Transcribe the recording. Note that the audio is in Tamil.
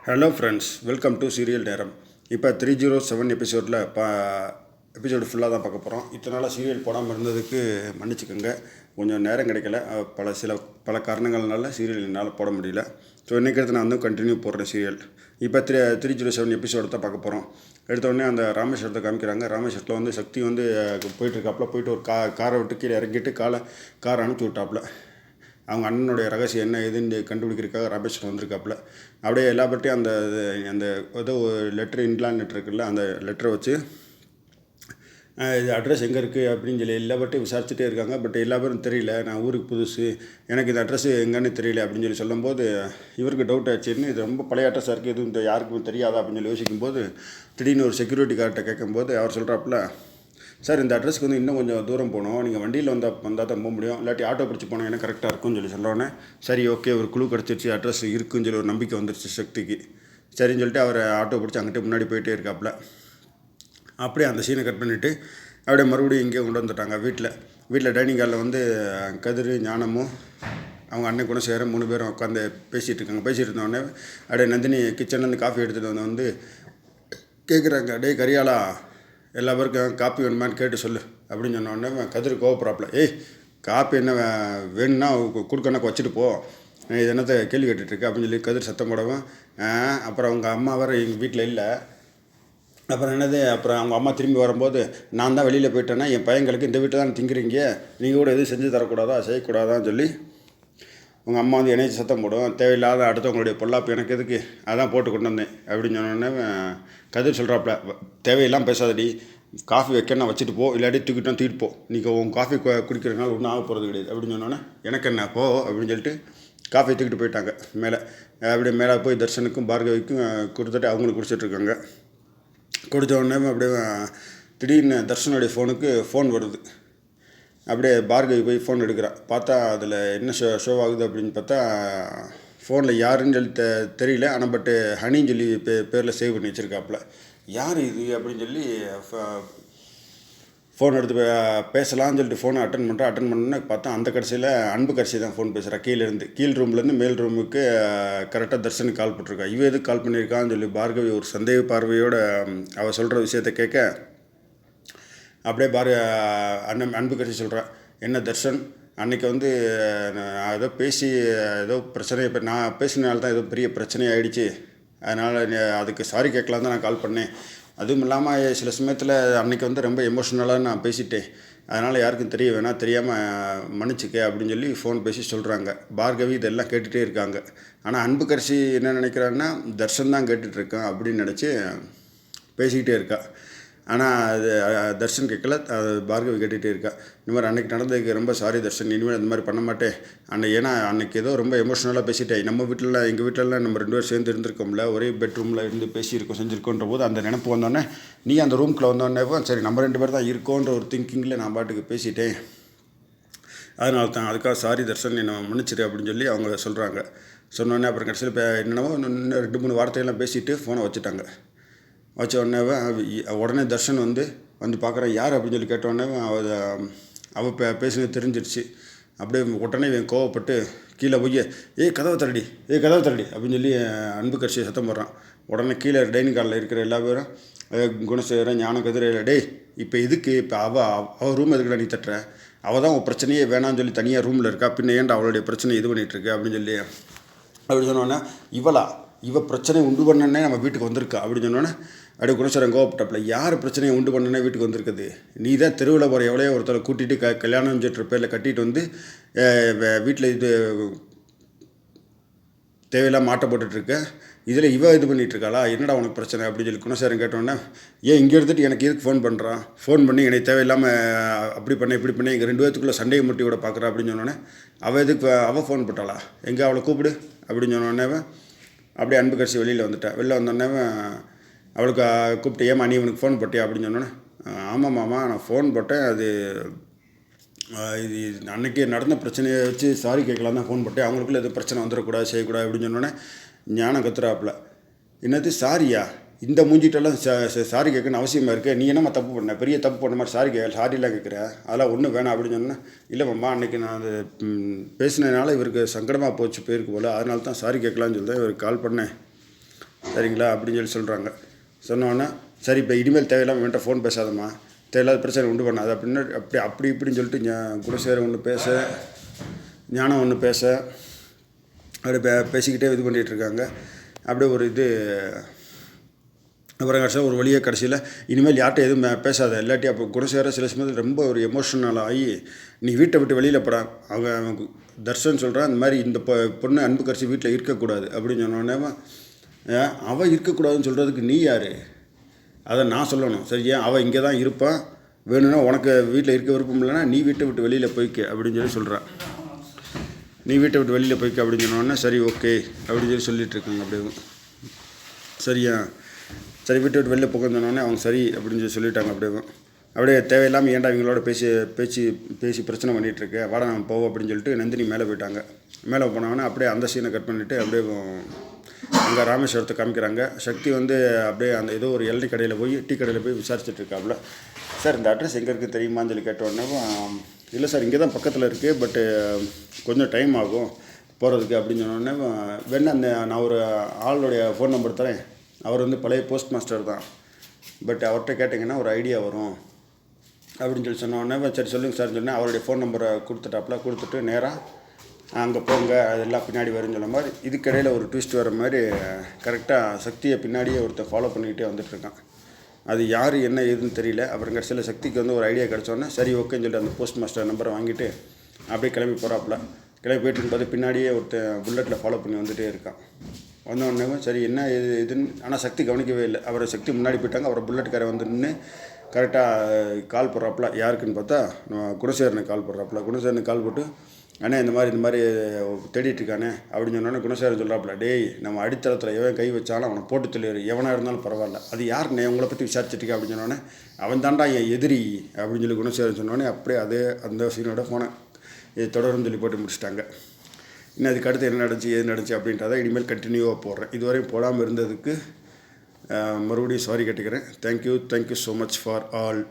Hello friends, welcome to serial நேரம். இப்போ 307 எபிசோடில் எபிசோடு ஃபுல்லாக தான் பார்க்க போகிறோம். இத்தனை நாளாக சீரியல் போடாமல் இருந்ததுக்கு மன்னிச்சுக்கோங்க, கொஞ்சம் நேரம் கிடைக்கல. பல காரணங்கள்னால சீரியல் என்னால் போட முடியல. ஸோ இன்றைக்கி எடுத்து நான் வந்து கண்டினியூ போடுறேன் சீரியல். இப்போ 307 எபிசோடு தான் பார்க்க போகிறோம். எடுத்தோடனே அந்த ராமேஸ்வரத்தை காமிக்கிறாங்க. ராமேஸ்வரத்தில் வந்து சக்தி வந்து போயிட்டுருக்காப்புல, போயிட்டு ஒரு காரை விட்டு கீழே இறங்கிட்டு காரை அனுப்பிச்சி விட்டாப்புல. அவங்க அண்ணனுடைய ரகசியம் என்ன ஏதுன்னு கண்டுபிடிக்கிறதுக்காக ராமேஸ்வரம் வந்திருக்காப்புல. அப்படியே எல்லா பற்றியும் அந்த அந்த ஏதோ லெட்ரு, இன்லான் லெட்ரு இருக்குல்ல, அந்த லெட்டரை வச்சு இது அட்ரஸ் எங்கே இருக்குது அப்படின்னு சொல்லி எல்லா பற்றியும் விசாரிச்சுட்டே இருக்காங்க. பட் எல்லா பேரும் தெரியல, நான் ஊருக்கு புதுசு, எனக்கு இந்த அட்ரஸ் எங்கன்னு தெரியல அப்படின்னு சொல்லி சொல்லும்போது இவருக்கு டவுட் ஆச்சுன்னு, இது ரொம்ப பழைய அட்ரஸாக இருக்குது, எதுவும் யாருக்கும் தெரியாதா அப்படின்னு சொல்லி யோசிக்கும்போது திடீர்னு ஒரு செக்யூரிட்டி கார்ட்டை கேட்கும்போது அவர் சொல்கிறாப்புல, சார் இந்த அட்ரஸ்க்கு வந்து இன்னும் கொஞ்சம் தூரம் போகணும், நீங்கள் வண்டியில் வந்தால் தான் போக முடியும், இல்லாட்டி ஆட்டோ பிடிச்சி போனோம், ஏன்னா கரெக்டாக இருக்கும்னு சொல்லி சொன்னோன்னே சரி ஓகே, ஒரு குழு கிடச்சிருச்சு, அட்ரஸ் இருக்குன்னு சொல்லி ஒரு நம்பிக்கை வந்துருச்சு சக்திக்கு. சரின்னு சொல்லிட்டு அவர் ஆட்டோ பிடிச்சி அங்கிட்ட முன்னாடி போயிட்டே இருக்காப்புல. அப்படியே அந்த சீனை கட் பண்ணிவிட்டு அப்படியே மறுபடியும் இங்கே கொண்டு வந்துட்டாங்க. வீட்டில் டைனிங் ஹாலில் வந்து கதிர், ஞானமும் அவங்க அண்ணன் கூட சேர 3 பேரும் உட்காந்து பேசிகிட்டு இருக்காங்க. பேசிகிட்டு இருந்தோடனே அப்படியே நந்தினி கிச்சன்லேருந்து காஃபி எடுத்துகிட்டு வந்து கேட்குறாங்க, டே கரியாளா, எல்லா பேருக்கும் காப்பி வேணுமான்னு கேட்டு சொல்லு அப்படின்னு சொன்னோடனே கதிர் கோவப்படுறாப்புல, ஏய் காப்பி என்ன வேணும்னா கொடுக்கணக்கு வச்சுட்டு போ, இது என்னத்தை கேள்வி கேட்டுட்ருக்கு அப்படின்னு சொல்லி கதிர் சத்தம் போடவும், அப்புறம் அவங்க அம்மா வேறு எங்கள் வீட்டில் இல்லை, அப்புறம் என்னது, அப்புறம் அவங்க அம்மா திரும்பி வரும்போது நான் தான் வெளியில் போயிட்டேன்னா என் பையங்களுக்கு இந்த வீட்டில் தான் திங்கிறீங்க, நீங்கள் கூட எதுவும் செஞ்சு தரக்கூடாதா, செய்யக்கூடாதான்னு சொல்லி உங்கள் அம்மா வந்து என்னைச்சு சத்தம் போடும், தேவையில்லாத அடுத்தவங்களுடைய பொல்லாப்பு எனக்கு எதுக்கு, அதான் போட்டு கொண்டு வந்தேன் அப்படின்னு சொன்னோடனே கதிர் சொல்கிறாப்புல, தேவையெல்லாம் பேசாதடி, காஃபி வைக்கணும் வச்சுட்டு போ, இல்லாட்டி தூக்கிட்டு போ, நீங்கள் உன் காஃபி குடிக்கிறதுனால ஒன்றும் ஆக போகிறது கிடையாது அப்படின்னு சொன்னோன்னே எனக்கு என்ன போ அப்படின்னு சொல்லிட்டு காஃபி தூக்கிட்டு போயிட்டாங்க மேலே. அப்படியே மேலே போய் தர்ஷனுக்கும் பார்கவிக்கும் கொடுத்துட்டு அவங்களுக்கு குடிச்சிட்ருக்காங்க. குடித்த உடனே அப்படியே திடீர்னு தர்ஷனுடைய ஃபோன் வருது. அப்படியே பார்கவி போய் ஃபோன் எடுக்கிறான். பார்த்தா அதில் என்ன ஷோ ஆகுது அப்படின்னு பார்த்தா ஃபோனில் யாருன்னு சொல்லி தெரியல, ஆனால் பட்டு ஹனின்னு சொல்லி பேரில் சேவ் பண்ணி வச்சுருக்காப்புல. யார் இது அப்படின்னு சொல்லி ஃபோன் எடுத்து பேசலாம்னு சொல்லிட்டு ஃபோனை அட்டன் பண்ணோன்னே பார்த்தா அந்த கடைசியில் அன்பு கடைசி தான் ஃபோன் பேசுகிறா. கீழ் ரூம்லேருந்து மேல் ரூமுக்கு கரெக்டாக தர்ஷனுக்கு கால் போட்டிருக்கா. இவ எதுக்கு கால் பண்ணியிருக்கான்னு சொல்லி பார்கவி ஒரு சந்தேக பார்வையோடு அவள் சொல்கிற விஷயத்த கேட்க, அப்படியே அன்பு கட்சி சொல்கிறேன், என்ன தர்ஷன், அன்றைக்கி வந்து ஏதோ பேசி ஏதோ பிரச்சனை, இப்போ நான் பேசினால தான் ஏதோ பெரிய பிரச்சனை ஆகிடுச்சு, அதனால் அதுக்கு சாரி கேட்கலாம் தான் நான் கால் பண்ணேன். அதுவும் இல்லாமல் சில சமயத்தில் அன்றைக்கி வந்து ரொம்ப எமோஷ்னலாக நான் பேசிட்டேன், அதனால் யாருக்கும் தெரிய வேணாம், தெரியாமல் மன்னிச்சிக்க அப்படின்னு சொல்லி ஃபோன் பேசி சொல்கிறாங்க. பார்கவி இதெல்லாம் கேட்டுகிட்டே இருக்காங்க. ஆனால் அன்பு கட்சி என்ன நினைக்கிறான்னா தர்ஷன் தான் கேட்டுட்ருக்கான் அப்படின்னு நினச்சி பேசிக்கிட்டே இருக்கா. ஆனால் அது தர்ஷன் கேட்கல, அது பார்கவி கேட்டுகிட்டே இருக்கா. இந்த மாதிரி அன்றைக்கி நடந்ததுக்கு ரொம்ப சாரி தர்ஷன், இனிமேல் இந்த மாதிரி பண்ண மாட்டேன். ஏன்னா அன்றைக்கி ஏதோ ரொம்ப எமோஷ்னலாக பேசிட்டேன், நம்ம வீட்டிலலாம் எங்கள் வீட்டிலலாம் நம்ம 2 பேரும் சேர்ந்து இருந்திருக்கோம்ல, ஒரே பெட்ரூமில் இருந்து பேசியிருக்கோம் செஞ்சுருக்கோன்ற போது அந்த நினப்பு வந்தோடனே, நீ அந்த ரூம்குள்ளே வந்தோடனே சரி நம்ம 2 பேர் தான் இருக்கோன்ற ஒரு திங்கிங்கில் நான் பாட்டுக்கு பேசிட்டேன், அதனால தான், அதுக்காக சாரி தர்ஷன் என்னை மன்னிச்சிரு அப்படின்னு சொல்லி அவங்க சொல்கிறாங்க. சொன்னோடனே அப்புறம் கடைசியில் என்னென்னவோ இன்னும் 2-3 வார்த்தையெல்லாம் பேசிவிட்டு ஃபோனை வச்சுட்டாங்க. வச்ச உடனே தர்ஷன் வந்து பார்க்குறேன் யார் அப்படின்னு சொல்லி கேட்டோடனே அவள் பேசுனது தெரிஞ்சிடுச்சு. அப்படியே உடனே இவன் கோவப்பட்டு கீழே போய் கதவை தரடி அப்படின்னு சொல்லி அன்பு கட்சியை சத்தம் போடுறான். உடனே கீழே டைனிங் ஹாலில் இருக்கிற எல்லா பேரும் குணசேகரன், ஞானம், கதிரை, இப்போ எதுக்கு, இப்போ அவள் ரூம் எதுக்குடா நீ தட்டுற, அவள் தான் உன் பிரச்சனையே வேணான்னு சொல்லி தனியாக ரூமில் இருக்கா, பின்ன ஏன்டா அவளுடைய பிரச்சனை இது பண்ணிகிட்ருக்கு அப்படின்னு சொல்லி அப்படி சொன்னோன்னே, இவ பிரச்சனையை உண்டு பண்ணனே நம்ம வீட்டுக்கு வந்திருக்கா அப்படின்னு சொன்னோன்னே அப்படியே குணசேகரன் கோவப்பட்டப்பில், யார் பிரச்சனையை உண்டு பண்ணனே வீட்டுக்கு வந்திருக்குது, நீ தான் தெருவில் போகிற எவ்வளோ ஒருத்தரை கூட்டிகிட்டு கல்யாணம் சொல்கிற பேரில் கட்டிகிட்டு வந்து வீட்டில் இது தேவையெல்லாம் மாட்ட போட்டுட்ருக்க, இதில் இது பண்ணிகிட்ருக்காளா, என்னடா உனக்கு பிரச்சனை அப்படின்னு சொல்லி குணசேகரன் கேட்டோன்னே, இங்கே எடுத்துகிட்டு எனக்கு எதுக்கு ஃபோன் பண்ணி என்னை தேவையில்லாமல் அப்படி பண்ண இப்படி பண்ணி எங்கள் 2 பேர்த்துக்குள்ளே சண்டையை முட்டி விட பார்க்குறா அப்படின்னு சொன்னோன்னே, அவள் ஃபோன் போட்டாளா, எங்கே அவளை கூப்பிடு அப்படின்னு சொன்னோடனே அப்படியே அன்பு கட்சி வெளியில் வந்தோடனே அவளுக்கு கூப்பிட்டு, ஏமா நீ உனக்கு ஃபோன் போட்டியா அப்படின்னு சொன்னோன்னே, ஆமாம் மாமா நான் ஃபோன் போட்டேன், அது இது அன்றைக்கி நடந்த பிரச்சனையை வச்சு சாரி கேட்கலாம் தான் ஃபோன் போட்டேன், அவங்களுக்குள்ள எதுவும் பிரச்சனை வந்துடக்கூடாது செய்யக்கூடாது அப்படின்னு சொன்னோன்னே ஞானம் கத்துறாப்புல, என்னது சாரியா, இந்த மூஞ்சிட்டெல்லாம் சாரி கேட்கணும்னு அவசியமாக இருக்குது, நீ என்னம்மா தப்பு பண்ண, பெரிய தப்பு பண்ண மாதிரி சாரிலாம் கேட்குறேன், அதெல்லாம் ஒன்றும் வேணாம் அப்படின்னு சொன்னேன். இல்லை மாமா அன்றைக்கி நான் அது பேசினதுனால இவருக்கு சங்கடமாக போயிருக்கு போல், அதனால தான் சாரி கேட்கலான்னு சொல்லி தான் இவருக்கு கால் பண்ணேன் சரிங்களா அப்படின்னு சொல்லி சொல்கிறாங்க. சொன்னோன்னே சரி இப்போ இனிமேல் தேவையில்லாமல் இவன்ட்ட ஃபோன் பேசாதம்மா, தேவையில்லாத பிரச்சனை உண்டு பண்ணாது அப்படின்னு அப்படி இப்படின்னு சொல்லிட்டு குணசேகரன் ஒன்று பேச, ஞானம் ஒன்று பேச, அப்படியே பேசிக்கிட்டே இது பண்ணிகிட்ருக்காங்க. அப்படியே ஒரு இது அப்புறம் கடைசியில் ஒரு வழியாக கடைசியில் இனிமேல் யார்கிட்ட எதுவும் பேசாத இல்லாட்டி அப்போ குணசேகரன் சில சமயத்தில் ரொம்ப ஒரு எமோஷனல் ஆகி நீ வீட்டை விட்டு வெளியில் போடா, அவன் தர்ஷன் சொல்கிறான் இந்த மாதிரி இந்த பொண்ணு அன்புக்கரசி வீட்டில் இருக்கக்கூடாது அப்படின்னு சொன்னோடனே அவள் இருக்கக்கூடாதுன்னு சொல்கிறதுக்கு நீ யார், அதை நான் சொல்லணும் சரியா, அவள் இங்கே தான் இருப்பான், வேணும்னா உனக்கு வீட்டில் இருக்க விருப்பம் இல்லைன்னா நீ வீட்டை விட்டு வெளியில் போய்க்க அப்படின்னு சொல்கிறான். நீ வீட்டை விட்டு வெளியில் போய்க்க அப்படின்னு சொன்னோடனே சரி ஓகே அப்படின்னு சொல்லிட்டு இருக்காங்க. அப்படியே சரியா, சரி வீட்டை விட்டு வெளியில் போகன்னு சொன்னோடனே அவங்க சரி அப்படின்னு சொல்லிட்டாங்க. அப்படியே தேவையில்லாமல் ஏன்டா இவங்களோட பேசி பிரச்சனை பண்ணிகிட்ருக்கு, வாடா நம்ம போவோம் அப்படின்னு சொல்லிட்டு நந்தினி மேலே போயிட்டாங்க. மேலே போனவொடனே அப்படியே அந்த சீனை கட் பண்ணிவிட்டு அப்படியே அங்கே ராமேஸ்வரத்தை காமிக்கிறாங்க. சக்தி அப்படியே அந்த ஏதோ ஒரு எல்டி கடையில் போய் டீ கடையில் போய் விசாரிச்சுட்டு இருக்காப்புல. சார் இந்த அட்ரஸ் எங்கே இருக்குது தெரியுமான்னு சொல்லி கேட்டோடனே இல்லை சார் இங்கே தான் பக்கத்தில் இருக்குது, பட்டு கொஞ்சம் டைம் ஆகும் போகிறதுக்கு அப்படின்னு சொன்னோடனே வேணா நான் ஒரு ஆளுடைய ஃபோன் நம்பர் தரேன், அவர் பழைய போஸ்ட் மாஸ்டர் தான், பட் அவர்கிட்ட கேட்டிங்கன்னா ஒரு ஐடியா வரும் அப்படின்னு சொல்லி சொன்னோடனே சரி சொல்லுங்கள் சார்னு சொன்னேன். அவருடைய ஃபோன் நம்பரை கொடுத்துட்டு நேராக அங்கே போங்க அதெல்லாம் பின்னாடி வரும்னு சொல்ல மாதிரி இதுக்கிடையில் ஒரு ட்விஸ்ட் வர மாதிரி கரெக்டாக சக்தியை பின்னாடியே ஒருத்தர் ஃபாலோ பண்ணிக்கிட்டே வந்துட்டுருக்கான். அது யார் என்ன ஏதுன்னு தெரியல. அப்புறம் கடைசியில் சக்திக்கு ஒரு ஐடியா கிடச்சோன்னே சரி ஓகேன்னு சொல்லிட்டு அந்த போஸ்ட் மாஸ்டர் நம்பரை வாங்கிட்டு அப்படியே கிளம்பி போகிறாப்புல. கிளம்பி போயிட்டு இருக்கும்போது பின்னாடியே ஒருத்தர் புல்லட்டில் ஃபாலோ பண்ணி வந்துகிட்டே இருக்கான். வந்தோடனே சரி என்ன இதுன்னு ஆனால் சக்தி கவனிக்கவே இல்லை. அவரை சக்தி முன்னாடி போயிட்டாங்க. அவரை புல்லட்டுக்காரை நின்று கரெக்டாக கால் போடுறாப்புல. யாருக்குன்னு பார்த்தா குணசேகரனுக்கு கால் போடுறாப்புல. குணசேகரனுக்கு கால் போட்டு அண்ணே இந்த மாதிரி தேடிட்டுருக்கானே அப்படின்னு சொன்னோன்னே குணசேகரன் சொல்கிறாப்புல, டேய் நம்ம அடித்தளத்தில் எவன் கை வச்சாலும் அவனை போட்டு சொல்லிடு, எவனாக இருந்தாலும் பரவாயில்ல, அது யாருண்ணே உங்களை பற்றி விசாரிச்சுட்டுருக்கா அப்படின்னு சொன்னோன்னே அவன் தாண்டா என் எதிரி அப்படின்னு சொல்லி குணசேகரன் சொன்னோடனே அப்படியே அந்த சீனோட ஃபோனை இது தொடரும்னு சொல்லி போட்டு முடிச்சிட்டாங்க. இன்னும் அதுக்கு அடுத்து என்ன நடந்துச்சு அப்படின்றத இனிமேல் கண்டினியூவாக போடுறேன். இதுவரையும் போடாமல் இருந்ததுக்கு மறுபடியும் சாரி கேட்டுக்கிறேன். Thank you so much for all.